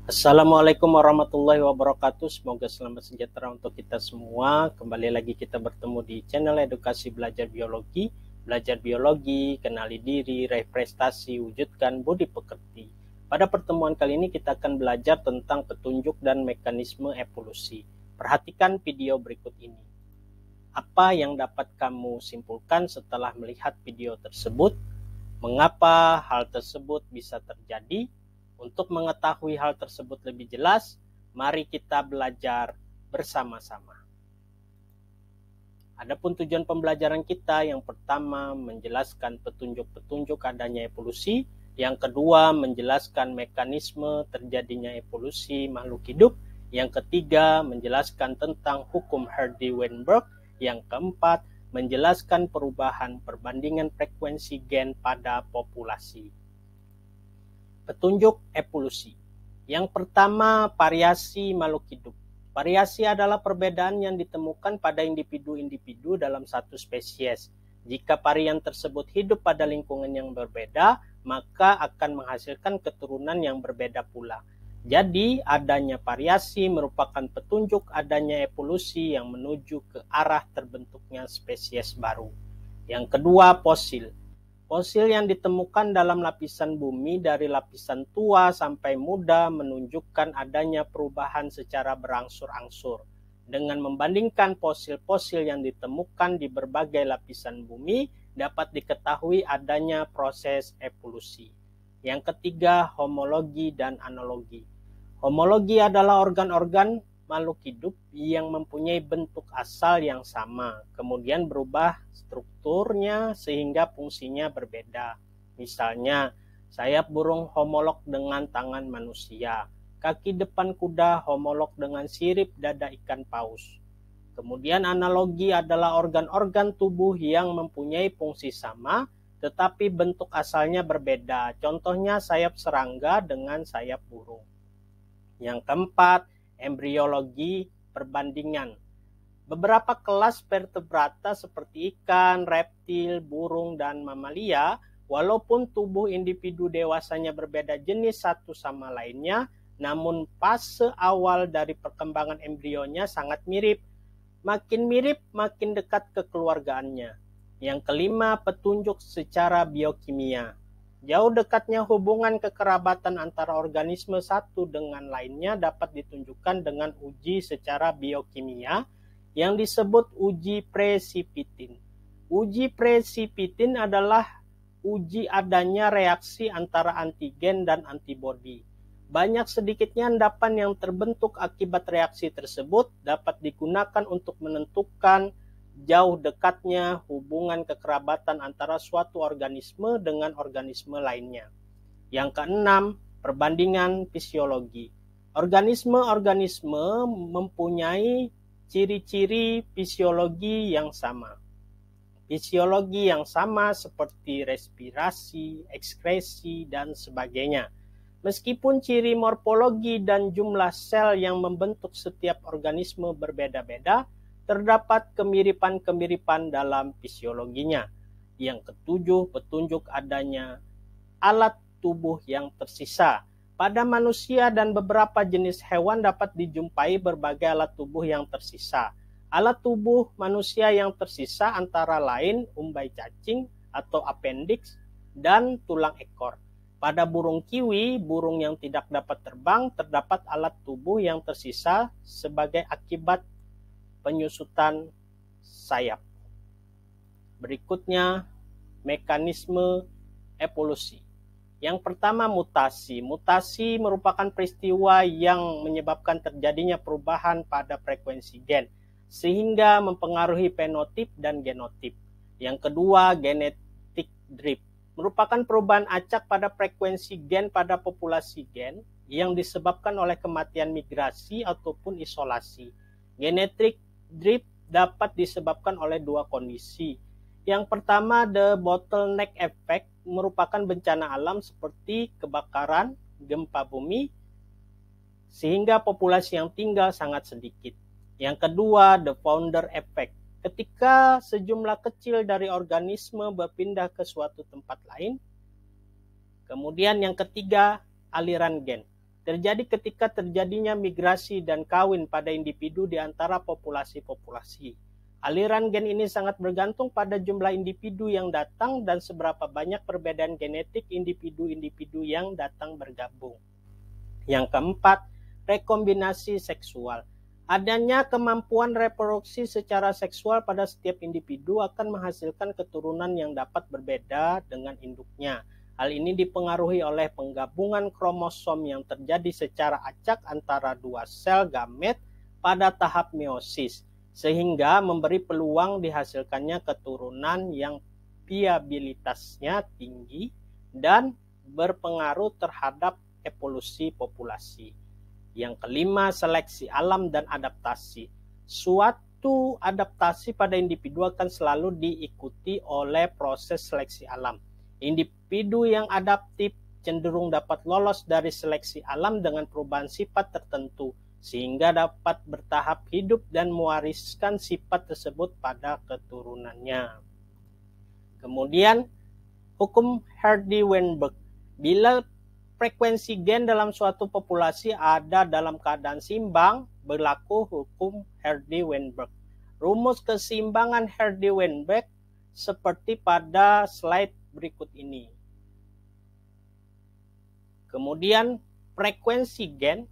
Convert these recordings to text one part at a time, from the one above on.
Assalamualaikum warahmatullahi wabarakatuh. Semoga selamat sejahtera untuk kita semua. Kembali lagi kita bertemu di channel Edukasi Belajar Biologi. Belajar biologi, kenali diri, raih prestasi, wujudkan budi pekerti. Pada pertemuan kali ini kita akan belajar tentang petunjuk dan mekanisme evolusi. Perhatikan video berikut ini. Apa yang dapat kamu simpulkan setelah melihat video tersebut? Mengapa hal tersebut bisa terjadi? Untuk mengetahui hal tersebut lebih jelas, mari kita belajar bersama-sama. Adapun tujuan pembelajaran kita, yang pertama menjelaskan petunjuk-petunjuk adanya evolusi, yang kedua menjelaskan mekanisme terjadinya evolusi makhluk hidup, yang ketiga menjelaskan tentang hukum Hardy-Weinberg, yang keempat menjelaskan perubahan perbandingan frekuensi gen pada populasi. Petunjuk evolusi. Yang pertama, variasi makhluk hidup. Variasi adalah perbedaan yang ditemukan pada individu-individu dalam satu spesies. Jika varian tersebut hidup pada lingkungan yang berbeda, maka akan menghasilkan keturunan yang berbeda pula. Jadi, adanya variasi merupakan petunjuk adanya evolusi yang menuju ke arah terbentuknya spesies baru. Yang kedua, fosil. Fosil yang ditemukan dalam lapisan bumi dari lapisan tua sampai muda menunjukkan adanya perubahan secara berangsur-angsur. Dengan membandingkan fosil-fosil yang ditemukan di berbagai lapisan bumi, dapat diketahui adanya proses evolusi. Yang ketiga, homologi dan analogi. Homologi adalah organ-organ makhluk hidup yang mempunyai bentuk asal yang sama, kemudian berubah strukturnya sehingga fungsinya berbeda. Misalnya, sayap burung homolog dengan tangan manusia, kaki depan kuda homolog dengan sirip dada ikan paus. Kemudian analogi adalah organ-organ tubuh yang mempunyai fungsi sama, tetapi bentuk asalnya berbeda. Contohnya sayap serangga dengan sayap burung. Yang keempat, embriologi perbandingan. Beberapa kelas vertebrata seperti ikan, reptil, burung, dan mamalia, walaupun tubuh individu dewasanya berbeda jenis satu sama lainnya, namun fase awal dari perkembangan embrionya sangat mirip. Makin mirip, makin dekat kekeluargaannya. Yang kelima, petunjuk secara biokimia. Jauh dekatnya hubungan kekerabatan antara organisme satu dengan lainnya dapat ditunjukkan dengan uji secara biokimia yang disebut uji precipitin. Uji precipitin adalah uji adanya reaksi antara antigen dan antibodi. Banyak sedikitnya endapan yang terbentuk akibat reaksi tersebut dapat digunakan untuk menentukan jauh dekatnya hubungan kekerabatan antara suatu organisme dengan organisme lainnya. Yang keenam, perbandingan fisiologi. Organisme-organisme mempunyai ciri-ciri fisiologi yang sama. Fisiologi yang sama seperti respirasi, ekskresi, dan sebagainya. Meskipun ciri morfologi dan jumlah sel yang membentuk setiap organisme berbeda-beda, terdapat kemiripan-kemiripan dalam fisiologinya. Yang ketujuh, petunjuk adanya alat tubuh yang tersisa. Pada manusia dan beberapa jenis hewan dapat dijumpai berbagai alat tubuh yang tersisa. Alat tubuh manusia yang tersisa antara lain umbai cacing atau appendix dan tulang ekor. Pada burung kiwi, burung yang tidak dapat terbang, terdapat alat tubuh yang tersisa sebagai akibat penyusutan sayap. Berikutnya, mekanisme evolusi. Yang pertama, mutasi. Mutasi merupakan peristiwa yang menyebabkan terjadinya perubahan pada frekuensi gen, sehingga mempengaruhi fenotip dan genotip. Yang kedua, genetic drift. Merupakan perubahan acak pada frekuensi gen pada populasi gen yang disebabkan oleh kematian migrasi ataupun isolasi. Genetic drift dapat disebabkan oleh dua kondisi. Yang pertama, the bottleneck effect, merupakan bencana alam seperti kebakaran, gempa bumi, sehingga populasi yang tinggal sangat sedikit. Yang kedua, the founder effect, ketika sejumlah kecil dari organisme berpindah ke suatu tempat lain. Kemudian yang ketiga, aliran gen. terjadi ketika terjadinya migrasi dan kawin pada individu di antara populasi-populasi. Aliran gen ini sangat bergantung pada jumlah individu yang datang dan seberapa banyak perbedaan genetik individu-individu yang datang bergabung. Yang keempat, rekombinasi seksual. Adanya kemampuan reproduksi secara seksual pada setiap individu akan menghasilkan keturunan yang dapat berbeda dengan induknya. Hal ini dipengaruhi oleh penggabungan kromosom yang terjadi secara acak antara dua sel gamet pada tahap meiosis, sehingga memberi peluang dihasilkannya keturunan yang viabilitasnya tinggi dan berpengaruh terhadap evolusi populasi. Yang kelima, seleksi alam dan adaptasi. Suatu adaptasi pada individu akan selalu diikuti oleh proses seleksi alam. Individu yang adaptif cenderung dapat lolos dari seleksi alam dengan perubahan sifat tertentu, sehingga dapat bertahap hidup dan mewariskan sifat tersebut pada keturunannya. Kemudian, hukum Hardy-Weinberg. Bila frekuensi gen dalam suatu populasi ada dalam keadaan seimbang, berlaku hukum Hardy-Weinberg. Rumus keseimbangan Hardy-Weinberg seperti pada slide berikut ini. Kemudian, frekuensi gen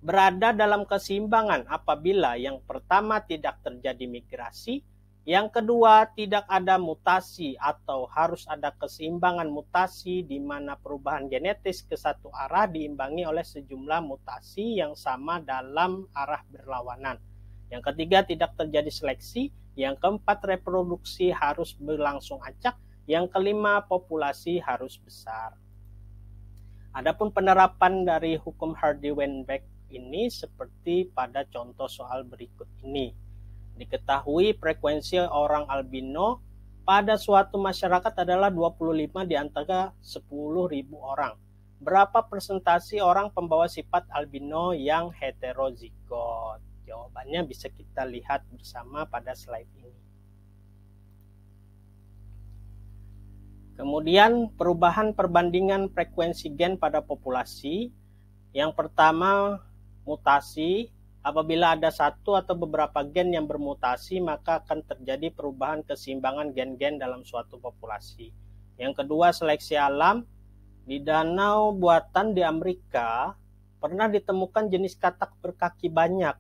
berada dalam keseimbangan apabila yang pertama tidak terjadi migrasi, yang kedua tidak ada mutasi atau harus ada keseimbangan mutasi di mana perubahan genetis ke satu arah diimbangi oleh sejumlah mutasi yang sama dalam arah berlawanan. Yang ketiga tidak terjadi seleksi, yang keempat reproduksi harus berlangsung acak, yang kelima populasi harus besar. Adapun penerapan dari hukum Hardy-Weinberg ini seperti pada contoh soal berikut ini. Diketahui frekuensi orang albino pada suatu masyarakat adalah 25 di antara 10.000 orang. Berapa persentase orang pembawa sifat albino yang heterozigot? Jawabannya bisa kita lihat bersama pada slide ini. Kemudian perubahan perbandingan frekuensi gen pada populasi. Yang pertama, mutasi. Apabila ada satu atau beberapa gen yang bermutasi, maka akan terjadi perubahan keseimbangan gen-gen dalam suatu populasi. Yang kedua, seleksi alam. Di danau buatan di Amerika, pernah ditemukan jenis katak berkaki banyak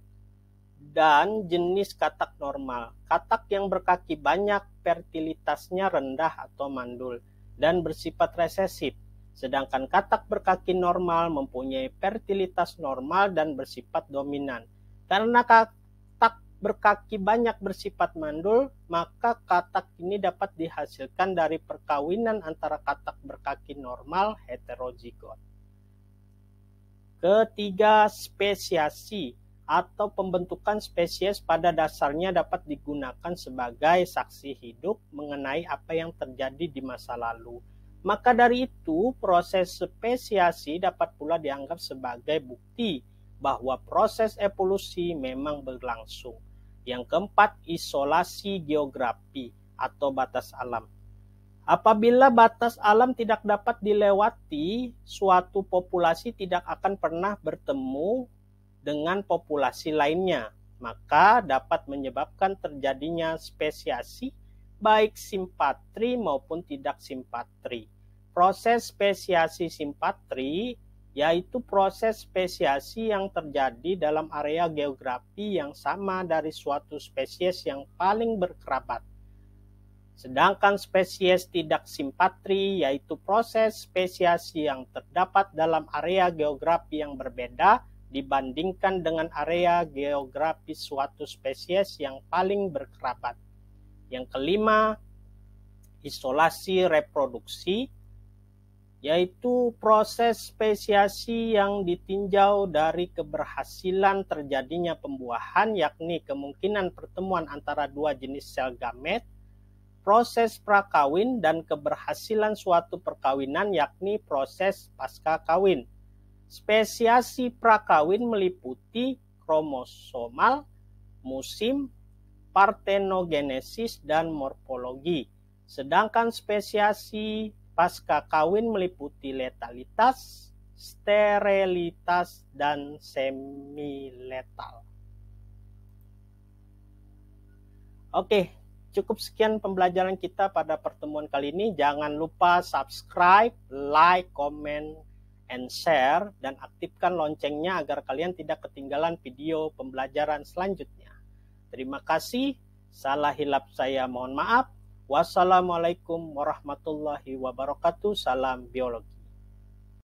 dan jenis katak normal. Katak yang berkaki banyak fertilitasnya rendah atau mandul dan bersifat resesif. Sedangkan katak berkaki normal mempunyai fertilitas normal dan bersifat dominan. Karena katak berkaki banyak bersifat mandul, maka katak ini dapat dihasilkan dari perkawinan antara katak berkaki normal heterozigot. Ketiga, spesiasi atau pembentukan spesies pada dasarnya dapat digunakan sebagai saksi hidup mengenai apa yang terjadi di masa lalu. Maka dari itu, proses spesiasi dapat pula dianggap sebagai bukti bahwa proses evolusi memang berlangsung. Yang keempat, isolasi geografi atau batas alam. Apabila batas alam tidak dapat dilewati, suatu populasi tidak akan pernah bertemu dengan populasi lainnya, maka dapat menyebabkan terjadinya spesiasi baik simpatri maupun tidak simpatri. Proses spesiasi simpatri yaitu proses spesiasi yang terjadi dalam area geografi yang sama dari suatu spesies yang paling berkerabat. Sedangkan spesies tidak simpatri yaitu proses spesiasi yang terdapat dalam area geografi yang berbeda dibandingkan dengan area geografi suatu spesies yang paling berkerabat. Yang kelima, isolasi reproduksi, yaitu proses spesiasi yang ditinjau dari keberhasilan terjadinya pembuahan, yakni kemungkinan pertemuan antara dua jenis sel gamet, proses prakawin, dan keberhasilan suatu perkawinan, yakni proses pasca kawin. Spesiasi prakawin meliputi kromosomal, musim, partenogenesis, dan morfologi. Sedangkan spesiasi pasca kawin meliputi letalitas, sterilitas, dan semi-letal. Oke, cukup sekian pembelajaran kita pada pertemuan kali ini. Jangan lupa subscribe, like, comment, and share, dan aktifkan loncengnya agar kalian tidak ketinggalan video pembelajaran selanjutnya. Terima kasih. Salah hilap saya mohon maaf. Wassalamualaikum warahmatullahi wabarakatuh. Salam biologi.